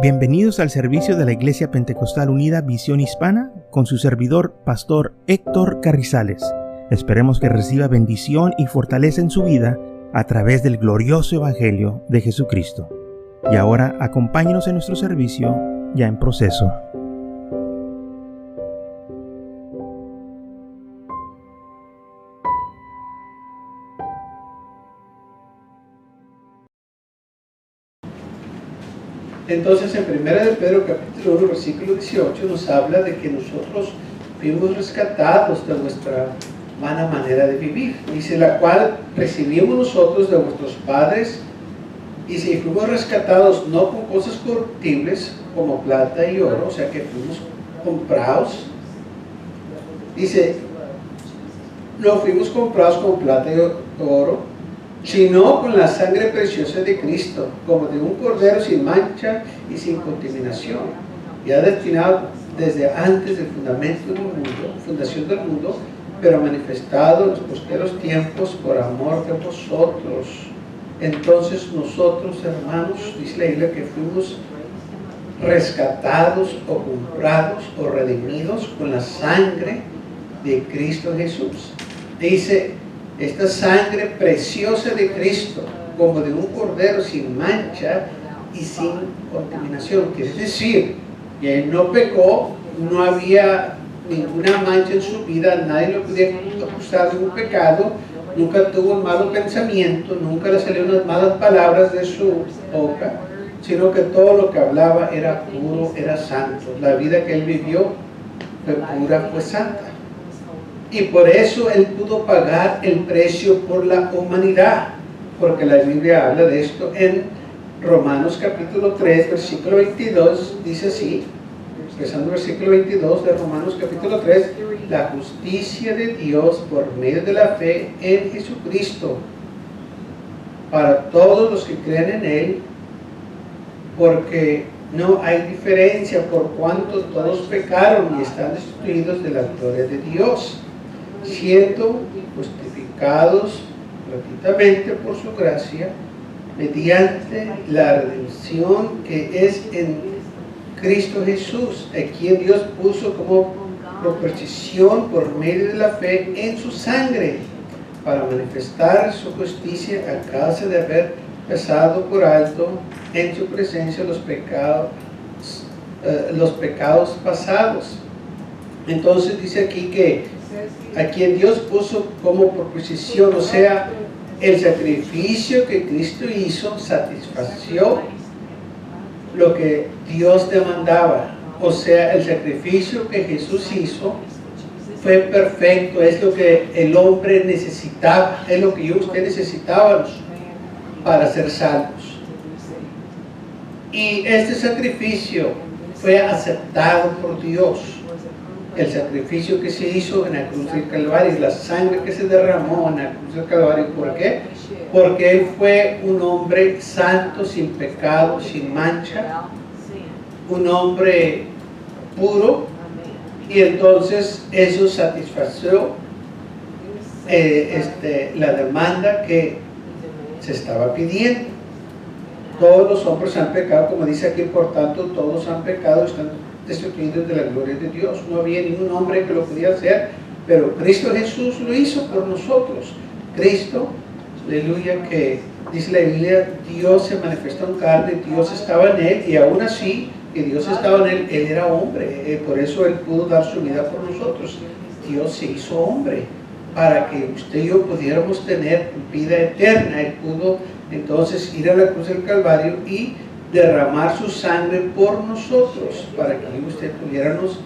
Bienvenidos al servicio de la Iglesia Pentecostal Unida Visión Hispana con su servidor, Pastor Héctor Carrizales. Esperemos que reciba bendición y fortaleza en su vida a través del glorioso Evangelio de Jesucristo. Y ahora acompáñenos en nuestro servicio ya en proceso. Entonces, en 1 de Pedro, capítulo 1, versículo 18, nos habla de que nosotros fuimos rescatados de nuestra vana manera de vivir. Dice, la cual recibimos nosotros de vuestros padres, y si fuimos rescatados no con cosas corruptibles, como plata y oro, o sea que fuimos comprados. Dice, no fuimos comprados con plata y oro, sino con la sangre preciosa de Cristo, como de un cordero sin mancha y sin contaminación, ya destinado desde antes del fundación del mundo, pero manifestado en los posteros tiempos por amor de vosotros. Entonces nosotros, hermanos, dice la Biblia, que fuimos rescatados o comprados o redimidos con la sangre de Cristo Jesús. Dice, esta sangre preciosa de Cristo, como de un cordero sin mancha y sin contaminación. Quiere decir que Él no pecó, no había ninguna mancha en su vida, nadie lo podía acusar de un pecado, nunca tuvo un malo pensamiento, nunca le salieron unas malas palabras de su boca, sino que todo lo que hablaba era puro, era santo. La vida que Él vivió fue pura, fue santa. Y por eso Él pudo pagar el precio por la humanidad, porque la Biblia habla de esto en Romanos capítulo 3, versículo 22, dice así, expresando el versículo 22 de Romanos capítulo 3, la justicia de Dios por medio de la fe en Jesucristo, para todos los que creen en Él, porque no hay diferencia por cuanto todos pecaron y están destituidos de la gloria de Dios, siendo justificados gratuitamente por su gracia, mediante la redención que es en Cristo Jesús, a quien Dios puso como propiciación por medio de la fe en su sangre, para manifestar su justicia a causa de haber pasado por alto en su presencia los pecados pasados. Entonces dice aquí que a quien Dios puso como propiciación, o sea, el sacrificio que Cristo hizo satisfació lo que Dios demandaba, o sea, el sacrificio que Jesús hizo fue perfecto, es lo que el hombre necesitaba, es lo que yo y usted necesitábamos para ser salvos. Y este sacrificio fue aceptado por Dios. El sacrificio que se hizo en la cruz del Calvario, la sangre que se derramó en la cruz del Calvario. ¿Por qué? Porque Él fue un hombre santo, sin pecado, sin mancha, un hombre puro, y entonces eso satisfació la demanda que se estaba pidiendo. Todos los hombres han pecado, como dice aquí, por tanto todos han pecado y están destituidos de la gloria de Dios. No había ningún hombre que lo pudiera hacer, pero Cristo Jesús lo hizo por nosotros. Cristo, aleluya, que dice la Biblia, Dios se manifestó en carne, Dios estaba en Él, y aún así que Dios estaba en Él, Él era hombre, por eso Él pudo dar su vida por nosotros. Dios se hizo hombre para que usted y yo pudiéramos tener vida eterna. Él pudo entonces ir a la cruz del Calvario y derramar su sangre por nosotros, para que usted tuviéramos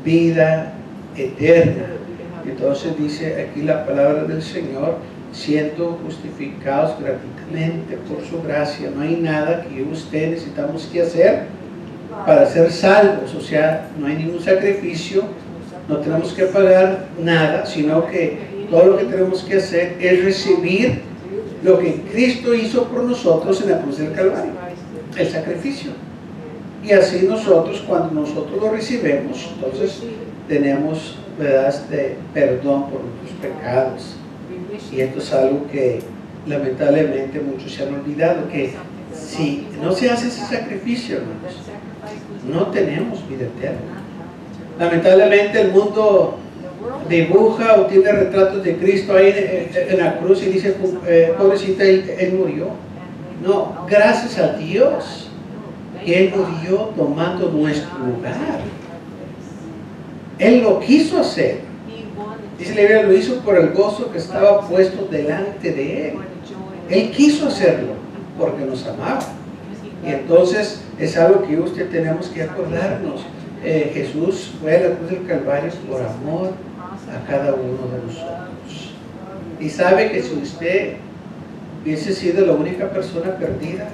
vida eterna. Entonces dice aquí la palabra del Señor, siendo justificados gratuitamente por su gracia. No hay nada que yo y usted necesitamos que hacer para ser salvos, o sea, no hay ningún sacrificio, no tenemos que pagar nada, sino que todo lo que tenemos que hacer es recibir lo que Cristo hizo por nosotros en la cruz del Calvario, el sacrificio. Y así nosotros, cuando nosotros lo recibimos, entonces tenemos, ¿verdad?, perdón por nuestros pecados. Y esto es algo que lamentablemente muchos se han olvidado que si no se hace ese sacrificio, hermanos, no tenemos vida eterna. Lamentablemente el mundo dibuja o tiene retratos de Cristo ahí en la cruz y dice, pobrecita, él murió. No, gracias a Dios que Él murió tomando nuestro lugar. Él lo quiso hacer. Dice la Biblia, lo hizo por el gozo que estaba puesto delante de Él. Él quiso hacerlo porque nos amaba. Y entonces es algo que usted tenemos que acordarnos. Jesús fue a la cruz del Calvario por amor a cada uno de nosotros. Y sabe que si usted hubiese sido la única persona perdida,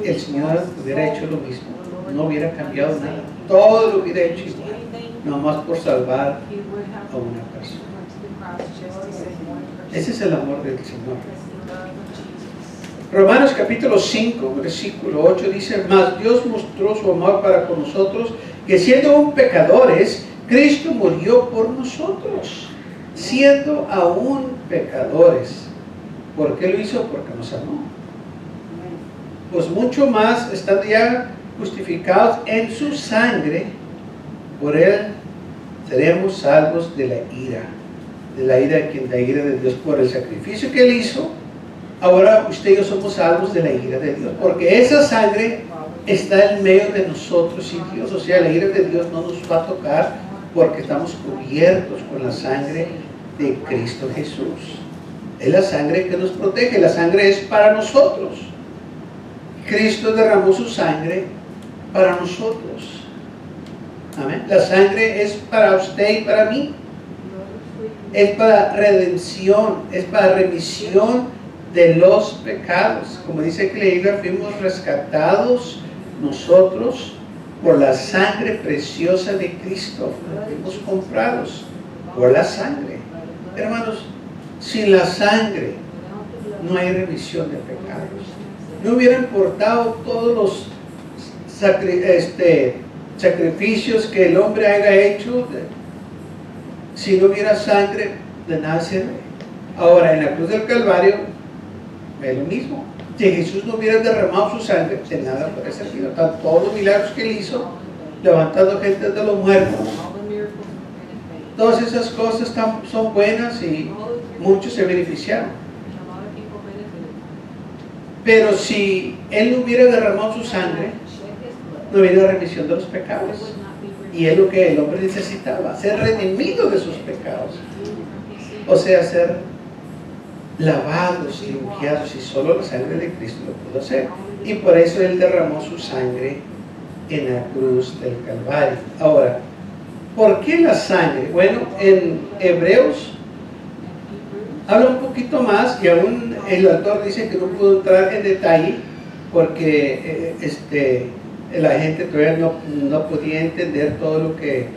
el Señor hubiera hecho lo mismo. No hubiera cambiado nada. Todo lo hubiera hecho igual. Nomás por salvar a una persona. Ese es el amor del Señor. Romanos capítulo 5, versículo 8 dice, mas Dios mostró su amor para con nosotros, que siendo aún pecadores, Cristo murió por nosotros, siendo aún pecadores. ¿Por qué lo hizo? Porque nos amó. Pues mucho más, estando ya justificados en su sangre, por Él seremos salvos de la ira de Dios por el sacrificio que Él hizo. Ahora usted y yo somos salvos de la ira de Dios, porque esa sangre está en medio de nosotros y Dios. O sea, la ira de Dios no nos va a tocar porque estamos cubiertos con la sangre de Cristo Jesús. Es la sangre que nos protege, la sangre es para nosotros. Cristo derramó su sangre para nosotros. Amén. La sangre es para usted y para mí. Es para redención, es para remisión de los pecados. Como dice que la Biblia, fuimos rescatados nosotros por la sangre preciosa de Cristo. Fuimos comprados por la sangre. Hermanos, sin la sangre no hay remisión de pecados. No hubiera importado todos los sacrificios que el hombre haya hecho. Si no hubiera sangre, de nada sirve. Ahora, en la cruz del Calvario es lo mismo. Si Jesús no hubiera derramado su sangre, de nada hubiera servido. Todos los milagros que Él hizo, levantando gente de los muertos, todas esas cosas son buenas y muchos se beneficiaron. Pero si Él no hubiera derramado su sangre, no hubiera remisión de los pecados. Y es lo que el hombre necesitaba, ser redimido de sus pecados. O sea, ser lavados, limpiados, y solo la sangre de Cristo lo pudo hacer. Y por eso Él derramó su sangre en la cruz del Calvario. Ahora, ¿por qué la sangre? Bueno, en Hebreos habla un poquito más, y aún el autor dice que no pudo entrar en detalle porque la gente todavía no podía entender todo lo que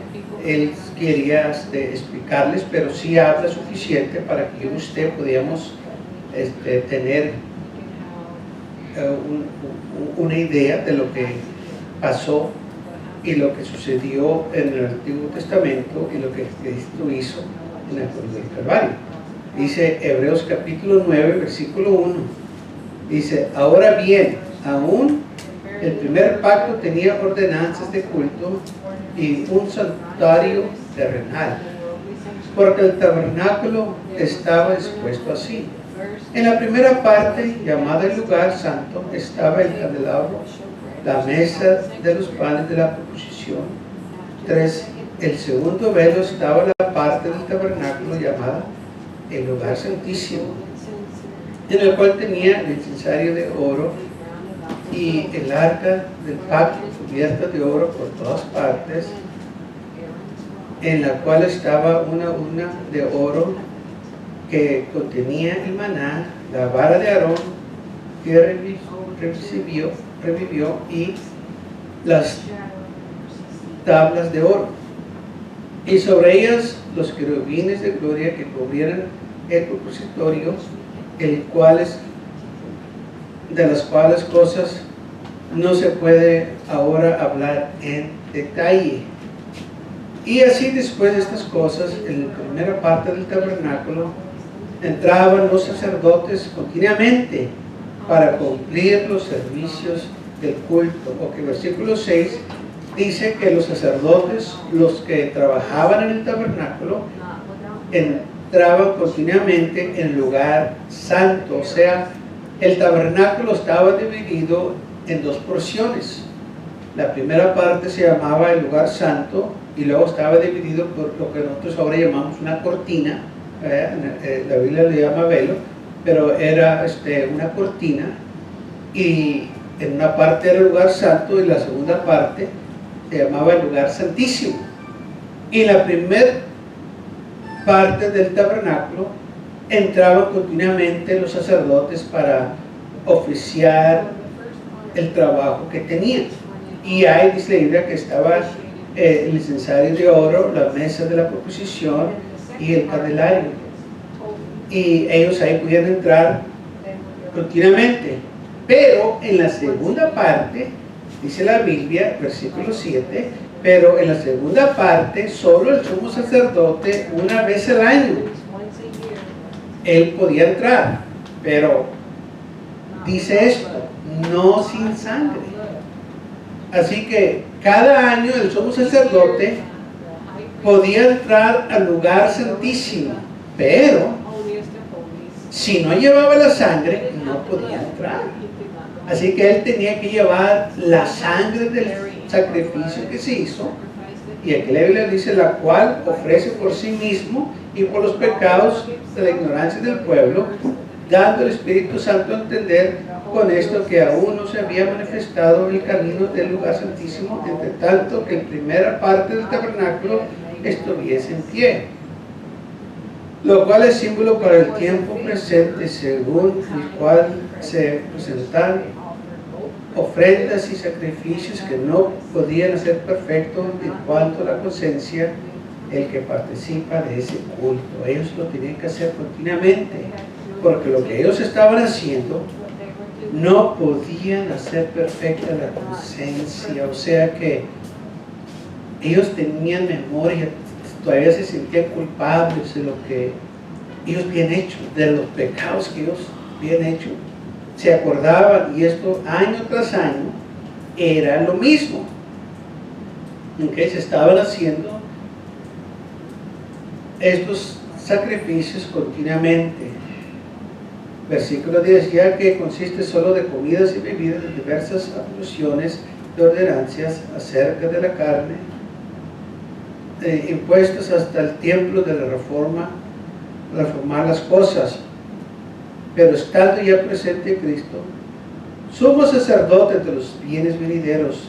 él quería explicarles, pero sí habla suficiente para que usted podamos tener una idea de lo que pasó y lo que sucedió en el Antiguo Testamento y lo que Cristo hizo en la cruz del Calvario. Dice Hebreos capítulo 9, versículo 1. Dice, ahora bien, aún el primer pacto tenía ordenanzas de culto y un santuario terrenal, porque el tabernáculo estaba dispuesto así. En la primera parte, llamada el lugar santo, estaba el candelabro, la mesa de los panes de la proposición. 3. El segundo velo estaba en la parte del tabernáculo llamada el lugar santísimo, en el cual tenía el incensario de oro y el arca del pacto cubierta de oro por todas partes, en la cual estaba una urna de oro que contenía el maná, la vara de Aarón que revivió y las tablas de oro, y sobre ellas los querubines de gloria que cubrieran el propiciatorio, de las cuales cosas no se puede ahora hablar en detalle. Y así, después de estas cosas, en la primera parte del tabernáculo entraban los sacerdotes continuamente para cumplir los servicios del culto. Porque el versículo 6 dice que los sacerdotes, los que trabajaban en el tabernáculo, entraban continuamente en el lugar santo. O sea, el tabernáculo estaba dividido en dos porciones. La primera parte se llamaba el lugar santo y luego estaba dividido por lo que nosotros ahora llamamos una cortina. La Biblia le llama velo, pero era una cortina, y en una parte era el lugar santo y la segunda parte se llamaba el lugar santísimo. Y la primera parte del tabernáculo entraban continuamente los sacerdotes para oficiar el trabajo que tenían. Y ahí dice la Biblia que estaba el incensario de oro, la mesa de la proposición y el candelario, y ellos ahí podían entrar continuamente. Pero en la segunda parte, dice la Biblia, versículo 7, pero en la segunda parte solo el sumo sacerdote una vez al año él podía entrar, pero dice esto: no sin sangre. Así que cada año el sumo sacerdote podía entrar al lugar santísimo, pero si no llevaba la sangre no podía entrar. Así que él tenía que llevar la sangre del sacrificio que se hizo, y aquí la Biblia dice: la cual ofrece por sí mismo y por los pecados de la ignorancia del pueblo, dando al Espíritu Santo a entender con esto que aún no se había manifestado el camino del lugar santísimo, entre tanto que la primera parte del tabernáculo estuviese en pie, lo cual es símbolo para el tiempo presente, según el cual se presentan ofrendas y sacrificios que no podían hacer perfecto en cuanto a la conciencia el que participa de ese culto. Ellos lo tenían que hacer continuamente, porque lo que ellos estaban haciendo no podían hacer perfecta la conciencia. O sea que ellos tenían memoria, todavía se sentían culpables de lo que ellos habían hecho, de los pecados que ellos habían hecho. Se acordaban, y esto año tras año era lo mismo, en que se estaban haciendo estos sacrificios continuamente. Versículo 10, ya que consiste solo de comidas y bebidas, de diversas alusiones de ordenancias acerca de la carne, impuestos hasta el templo de la reformar las cosas. Pero estando ya presente Cristo, somos sacerdotes de los bienes venideros,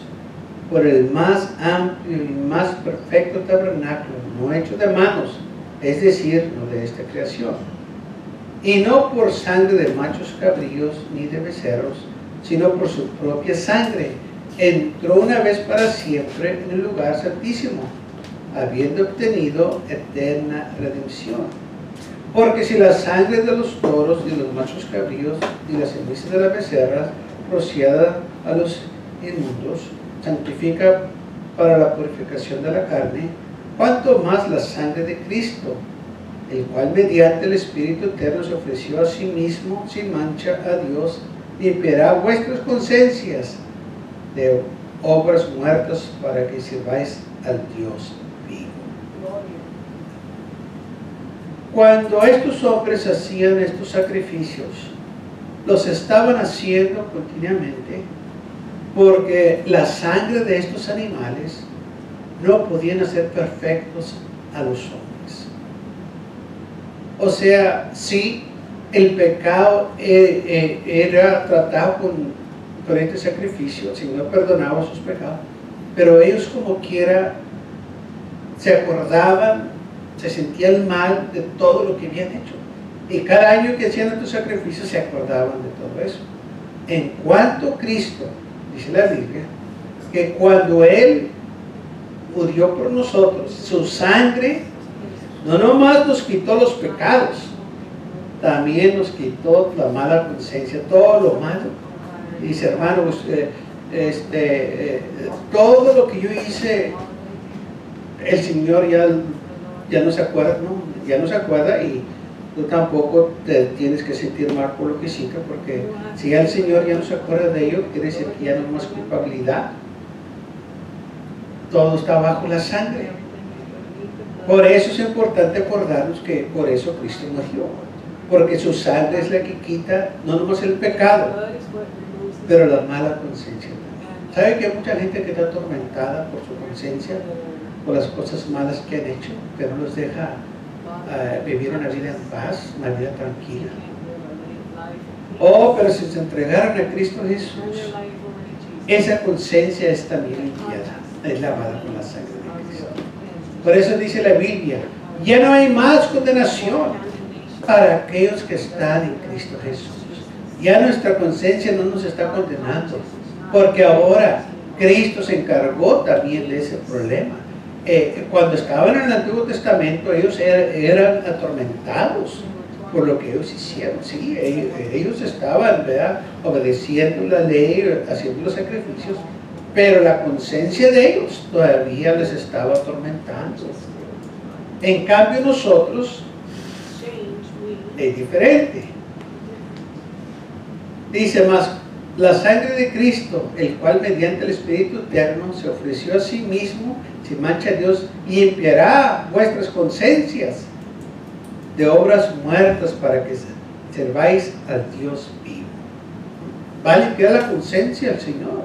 por el más amplio y más perfecto tabernáculo, no hecho de manos, es decir, no de esta creación, y no por sangre de machos cabríos ni de becerros, sino por su propia sangre, entró una vez para siempre en el lugar santísimo, habiendo obtenido eterna redención. Porque si la sangre de los toros y de los machos cabríos y la ceniza de las becerras rociada a los inmundos santifica para la purificación de la carne, cuanto más la sangre de Cristo, el cual mediante el Espíritu Eterno se ofreció a sí mismo sin mancha a Dios, limpiará vuestras conciencias de obras muertas para que sirváis al Dios vivo. Cuando estos hombres hacían estos sacrificios, los estaban haciendo continuamente porque la sangre de estos animales no podían hacer perfectos a los hombres. O sea, sí, el pecado era tratado con este sacrificio, el Señor perdonaba sus pecados, pero ellos como quiera se acordaban, se sentían mal de todo lo que habían hecho, y cada año que hacían estos sacrificios se acordaban de todo eso. En cuanto a Cristo, dice la Biblia, que cuando Él murió por nosotros, su sangre no nomás nos quitó los pecados, también nos quitó la mala conciencia, todo lo malo. Dice, hermanos, todo lo que yo hice, el Señor ya no se acuerda, ¿no? Ya no se acuerda, y Tú tampoco te tienes que sentir mal por lo que hiciste, porque si ya el Señor ya no se acuerda de ello, quiere decir que ya no hay más culpabilidad. Todo está bajo la sangre. Por eso es importante acordarnos que por eso Cristo murió, porque su sangre es la que quita no nomás el pecado, pero la mala conciencia. ¿Sabe que hay mucha gente que está atormentada por su conciencia, por las cosas malas que han hecho, que no los deja vivir una vida en paz, una vida tranquila? Oh, pero si se entregaron a Cristo Jesús, esa conciencia es también limpiada, es lavada con la sangre de Cristo. Por eso dice la Biblia, ya no hay más condenación para aquellos que están en Cristo Jesús. Ya nuestra conciencia no nos está condenando, porque ahora Cristo se encargó también de ese problema. Cuando estaban en el Antiguo Testamento, ellos eran atormentados por lo que ellos hicieron. Sí, ellos estaban, ¿verdad?, obedeciendo la ley, haciendo los sacrificios, pero la conciencia de ellos todavía les estaba atormentando. En cambio nosotros es diferente. Dice más, la sangre de Cristo, el cual mediante el Espíritu Eterno se ofreció a sí mismo sin mancha a Dios, limpiará vuestras conciencias de obras muertas para que serváis al Dios vivo. Va a limpiar la conciencia al Señor.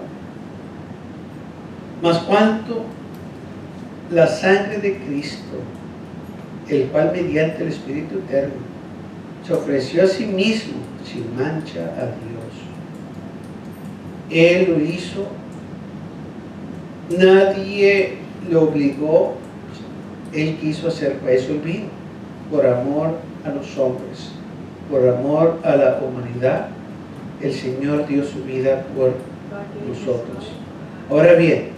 Mas cuanto la sangre de Cristo, el cual mediante el Espíritu Eterno se ofreció a sí mismo sin mancha a Dios. Él lo hizo, nadie lo obligó, Él quiso hacer eso el vino, por amor a los hombres, por amor a la humanidad. El Señor dio su vida por nosotros. Ahora bien,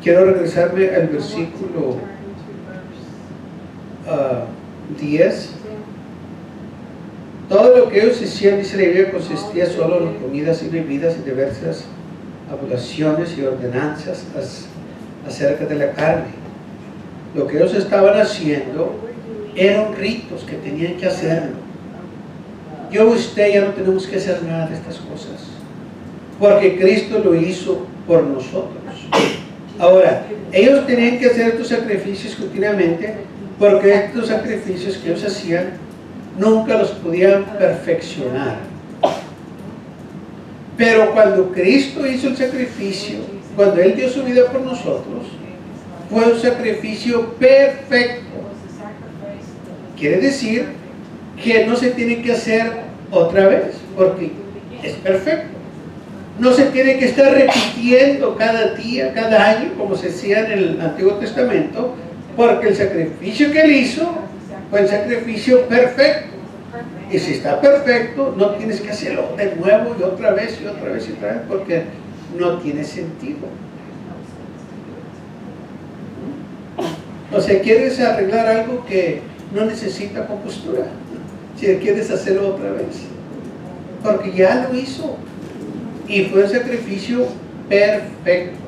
quiero regresarme al versículo 10. Todo lo que ellos hacían, dice la Biblia, consistía solo en comidas y bebidas y diversas abluciones y ordenanzas acerca de la carne. Lo que ellos estaban haciendo eran ritos que tenían que hacerlo. Yo y usted ya no tenemos que hacer nada de estas cosas, porque Cristo lo hizo por nosotros. Ahora, ellos tenían que hacer estos sacrificios continuamente, porque estos sacrificios que ellos hacían nunca los podían perfeccionar. Pero cuando Cristo hizo el sacrificio, cuando Él dio su vida por nosotros, fue un sacrificio perfecto. Quiere decir que no se tiene que hacer otra vez, porque es perfecto. No se tiene que estar repitiendo cada día, cada año, como se hacía en el Antiguo Testamento, porque el sacrificio que Él hizo fue el sacrificio perfecto. Y si está perfecto, no tienes que hacerlo de nuevo y otra vez y otra vez y otra vez, porque no tiene sentido. O sea, quieres arreglar algo que no necesita compostura, si quieres hacerlo otra vez, porque ya lo hizo y fue un sacrificio perfecto.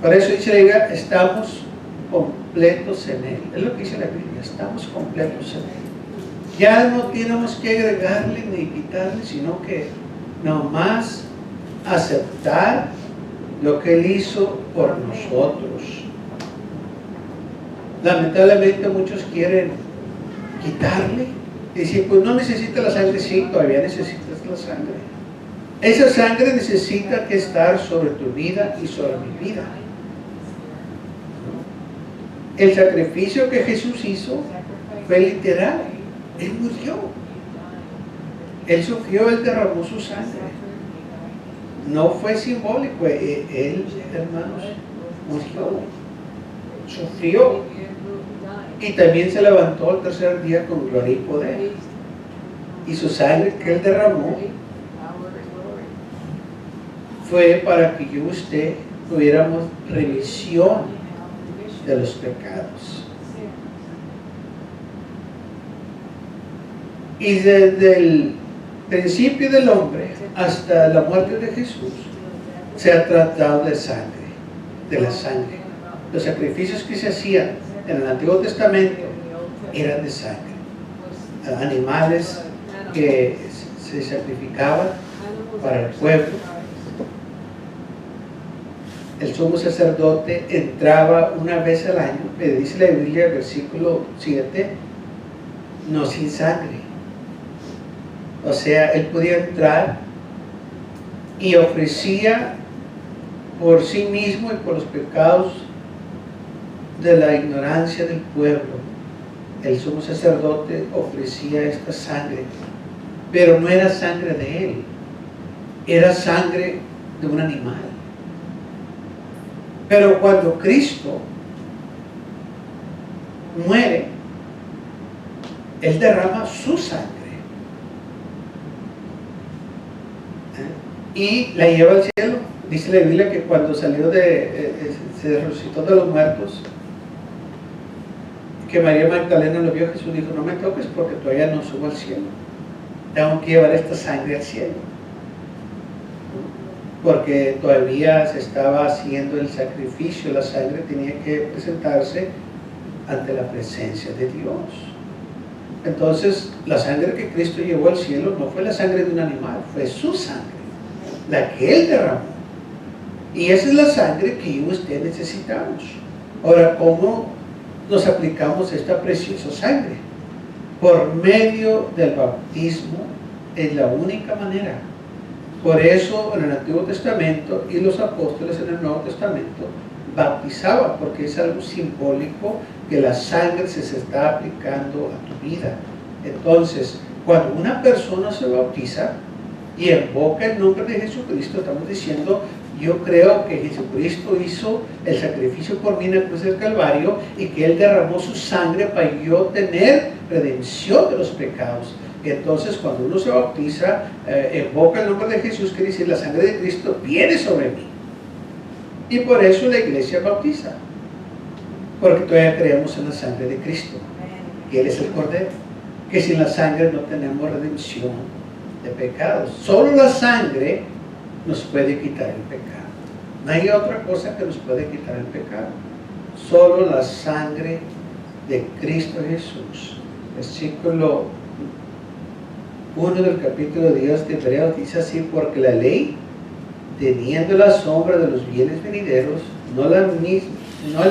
Por eso dice la Biblia, estamos completos en Él. Es lo que dice la Biblia, estamos completos en Él. Ya no tenemos que agregarle ni quitarle, sino que nomás aceptar lo que Él hizo por nosotros. Lamentablemente muchos quieren quitarle y decir, pues no necesita la sangre. Sí, todavía necesitas la sangre. Esa sangre necesita que estar sobre tu vida y sobre mi vida. El sacrificio que Jesús hizo fue literal. Él murió, Él sufrió, Él derramó su sangre. No fue simbólico. Él, hermanos, murió, sufrió y también se levantó al tercer día con gloria y poder. Y su sangre que Él derramó fue para que yo y usted tuviéramos remisión de los pecados. Y desde el principio del hombre hasta la muerte de Jesús se ha tratado de sangre, de la sangre. Los sacrificios que se hacían en el Antiguo Testamento eran de sangre. animales que se sacrificaban para el pueblo. El sumo sacerdote entraba una vez al año, le dice la Biblia, versículo 7, no sin sangre. O sea, él podía entrar y ofrecía por sí mismo y por los pecados de la ignorancia del pueblo. El sumo sacerdote ofrecía esta sangre, pero no era sangre de él, era sangre de un animal. Pero cuando Cristo muere, Él derrama su sangre y la lleva al cielo. Dice la Biblia que cuando salió se resucitó de los muertos, que María Magdalena lo vio, Jesús dijo, no me toques porque todavía no subo al cielo, tengo que llevar esta sangre al cielo, porque todavía se estaba haciendo el sacrificio, la sangre tenía que presentarse ante la presencia de Dios. Entonces, la sangre que Cristo llevó al cielo no fue la sangre de un animal, fue su sangre, la que Él derramó. Y esa es la sangre que yo y usted necesitamos. Ahora, ¿cómo nos aplicamos esta preciosa sangre? Por medio del bautismo, es la única manera. Por eso en el Antiguo Testamento y los apóstoles en el Nuevo Testamento bautizaban, porque es algo simbólico que la sangre se está aplicando a tu vida. Entonces, cuando una persona se bautiza y invoca el nombre de Jesucristo, estamos diciendo, yo creo que Jesucristo hizo el sacrificio por mí en la cruz del Calvario y que Él derramó su sangre para yo tener redención de los pecados. Y entonces cuando uno se bautiza, invoca el nombre de Jesús, que dice, la sangre de Cristo viene sobre mí. Y por eso la iglesia bautiza, porque todavía creemos en la sangre de Cristo, que Él es el Cordero, que sin la sangre no tenemos redención de pecados. Solo la sangre nos puede quitar el pecado. No hay otra cosa que nos puede quitar el pecado. Solo la sangre de Cristo Jesús. Versículo 1 del capítulo 10 de Hebreos dice así, porque la ley, teniendo la sombra de los bienes venideros, no la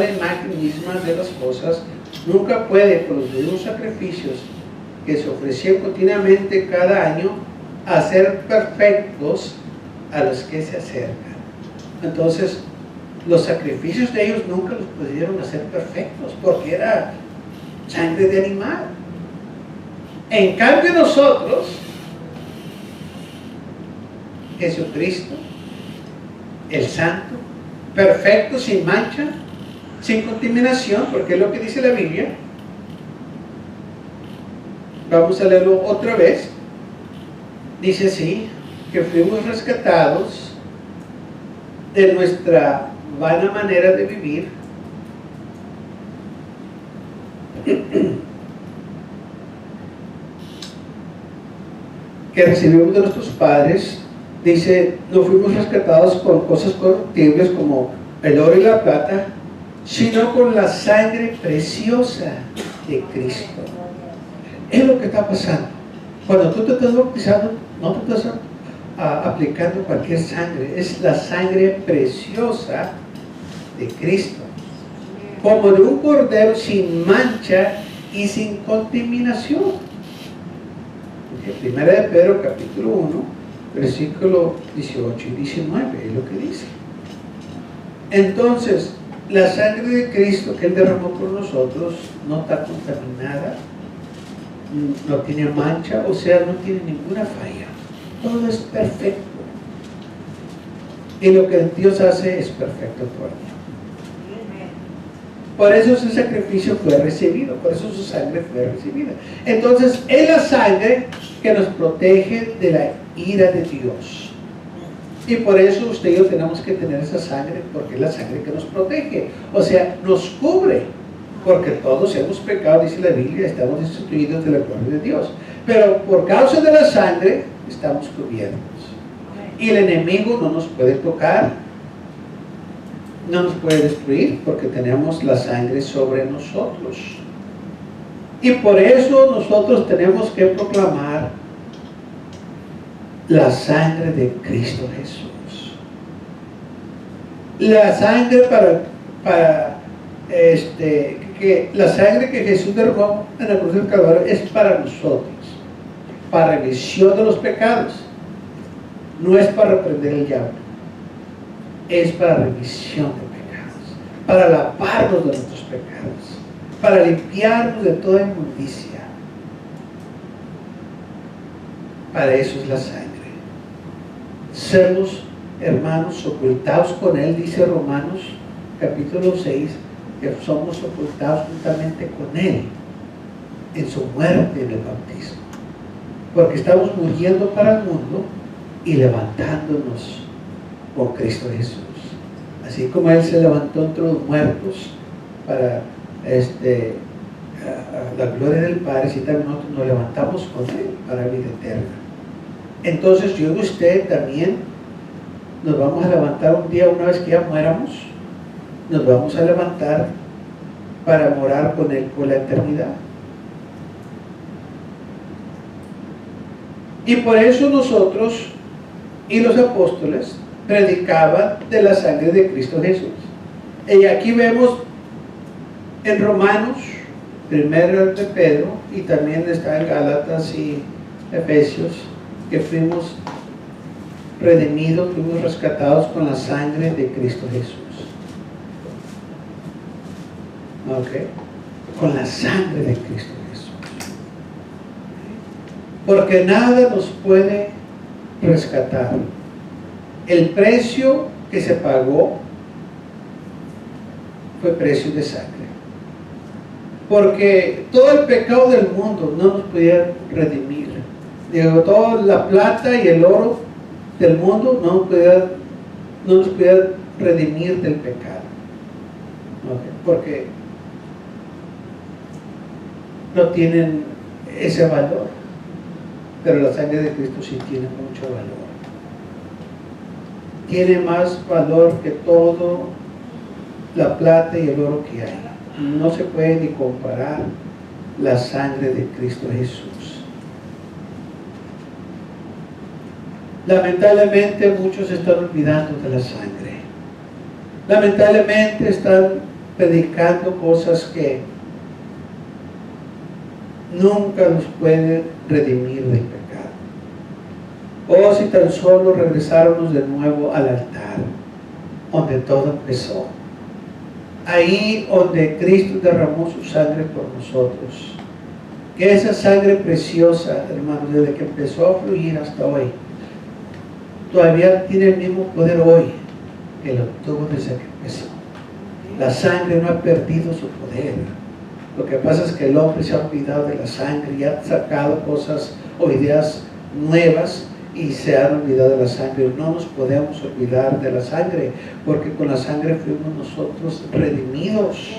imagen misma de las cosas, nunca puede, por los mismos sacrificios que se ofrecían continuamente cada año, hacer perfectos a los que se acercan. Entonces, los sacrificios de ellos nunca los pudieron hacer perfectos, porque era sangre de animal. En cambio nosotros, Jesucristo, el Santo, perfecto, sin mancha, sin contaminación, porque es lo que dice la Biblia. Vamos a leerlo otra vez. Dice así, que fuimos rescatados de nuestra vana manera de vivir que recibimos de nuestros padres. Dice, no fuimos rescatados con cosas corruptibles como el oro y la plata, sino con la sangre preciosa de Cristo. Es lo que está pasando. Cuando tú te estás bautizando, no te estás aplicando cualquier sangre, es la sangre preciosa de Cristo, como de un cordero sin mancha y sin contaminación. Primera de Pedro capítulo 1 versículo 18 y 19 es lo que dice. Entonces, la sangre de Cristo que Él derramó por nosotros no está contaminada, no tiene mancha, o sea, no tiene ninguna falla. Todo es perfecto. Y lo que Dios hace es perfecto por Dios. Por eso su sacrificio fue recibido, por eso su sangre fue recibida. Entonces, es la sangre que nos protege de la ira de Dios. Y por eso usted y yo tenemos que tener esa sangre, porque es la sangre que nos protege. O sea, nos cubre, porque todos hemos pecado, dice la Biblia, estamos destituidos de la gloria de Dios. Pero por causa de la sangre, estamos cubiertos. Y el enemigo no nos puede tocar, no nos puede destruir, porque tenemos la sangre sobre nosotros. Y por eso nosotros tenemos que proclamar la sangre de Cristo Jesús. La sangre que la sangre que Jesús derramó en la cruz del Calvario es para nosotros, para remisión de los pecados. No es para reprender el diablo, es para remisión de pecados, para lavarnos de nuestros pecados, para limpiarnos de toda inmundicia. Para eso es la sangre. Sermos hermanos ocultados con Él, dice Romanos capítulo 6, que somos ocultados juntamente con Él en su muerte en el bautismo, porque estamos muriendo para el mundo y levantándonos con Cristo Jesús. Así como Él se levantó entre los muertos para la gloria del Padre, así también nosotros nos levantamos con Él para la vida eterna. Entonces yo y usted también nos vamos a levantar un día, una vez que ya muéramos, nos vamos a levantar para morar con Él por la eternidad. Y por eso nosotros y los apóstoles predicaban de la sangre de Cristo Jesús. Y aquí vemos en Romanos, primero de Pedro, y también está en Gálatas y Efesios, que fuimos redimidos, fuimos rescatados con la sangre de Cristo Jesús. ¿Ok? Con la sangre de Cristo Jesús. Porque nada nos puede rescatar. El precio que se pagó fue precio de sangre. Porque todo el pecado del mundo no nos podía redimir. Digo, toda la plata y el oro del mundo no nos podía redimir del pecado. ¿Okay? Porque no tienen ese valor. Pero la sangre de Cristo sí tiene mucho valor. Tiene más valor que todo la plata y el oro que hay. No se puede ni comparar la sangre de Cristo Jesús. Lamentablemente muchos están olvidando de la sangre. Lamentablemente están predicando cosas que nunca nos pueden redimir del pecado. O si tan solo regresáramos de nuevo al altar, donde todo empezó. Ahí donde Cristo derramó su sangre por nosotros. Que esa sangre preciosa, hermanos, desde que empezó a fluir hasta hoy, todavía tiene el mismo poder hoy que lo tuvo desde que empezó. La sangre no ha perdido su poder. Lo que pasa es que el hombre se ha olvidado de la sangre y ha sacado cosas o ideas nuevas y se han olvidado de la sangre. No nos podemos olvidar de la sangre, porque con la sangre fuimos nosotros redimidos.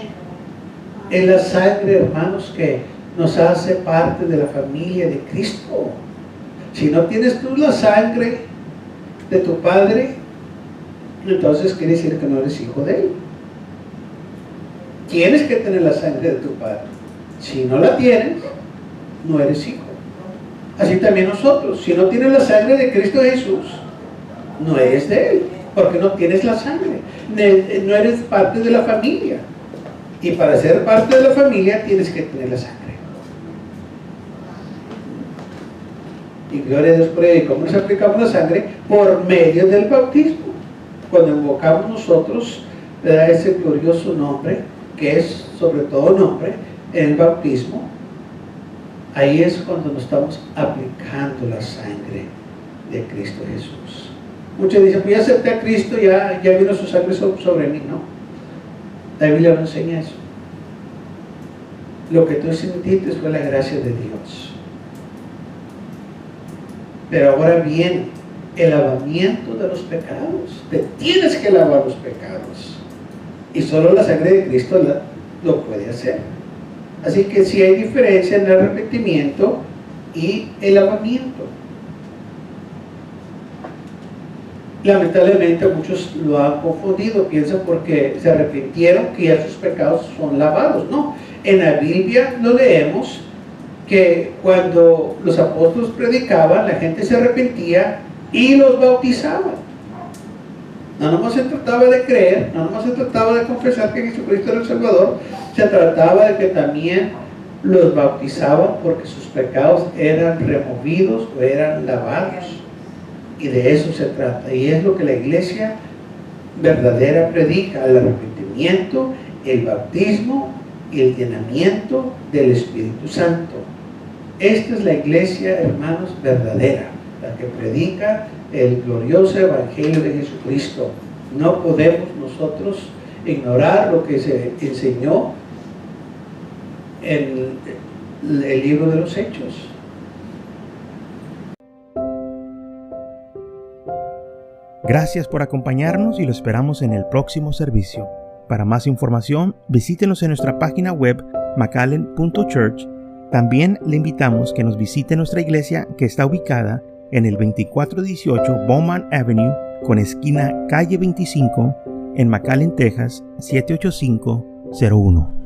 Es la sangre, hermanos, que nos hace parte de la familia de Cristo. Si no tienes tú la sangre de tu padre, entonces quiere decir que no eres hijo de él. Tienes que tener la sangre de tu padre. Si no la tienes, no eres hijo. Así también nosotros, si no tienes la sangre de Cristo Jesús, no eres de Él, porque no tienes la sangre, no eres parte de la familia. Y para ser parte de la familia tienes que tener la sangre. Y gloria a Dios por ello. ¿Y cómo nos aplicamos la sangre? Por medio del bautismo. Cuando invocamos nosotros ese glorioso nombre, que es sobre todo nombre, en el bautismo, ahí es cuando nos estamos aplicando la sangre de Cristo Jesús. Muchos dicen, pues ya acepté a Cristo, ya vino su sangre sobre mí. No, la Biblia no enseña eso. Lo que tú sentiste fue la gracia de Dios. Pero ahora viene el lavamiento de los pecados. Te tienes que lavar los pecados. Y solo la sangre de Cristo lo puede hacer. Así que sí hay diferencia en el arrepentimiento y el lavamiento. Lamentablemente muchos lo han confundido, piensan porque se arrepintieron que ya sus pecados son lavados. No, En la Biblia lo leemos que cuando los apóstoles predicaban, la gente se arrepentía y los bautizaban. No nomás se trataba de creer, no nomás se trataba de confesar que Jesucristo era el Salvador, se trataba de que también los bautizaban porque sus pecados eran removidos o eran lavados. Y de eso se trata. Y es lo que la iglesia verdadera predica: el arrepentimiento, el bautismo y el llenamiento del Espíritu Santo. Esta es la iglesia, hermanos, verdadera, la que predica el glorioso evangelio de Jesucristo. No podemos nosotros ignorar lo que se enseñó en el libro de los Hechos. Gracias por acompañarnos y lo esperamos en el próximo servicio. Para más información, visítenos en nuestra página web mcallen.church. También le invitamos que nos visite nuestra iglesia, que está ubicada en el 2418 Bowman Avenue con esquina calle 25 en McAllen, Texas 78501.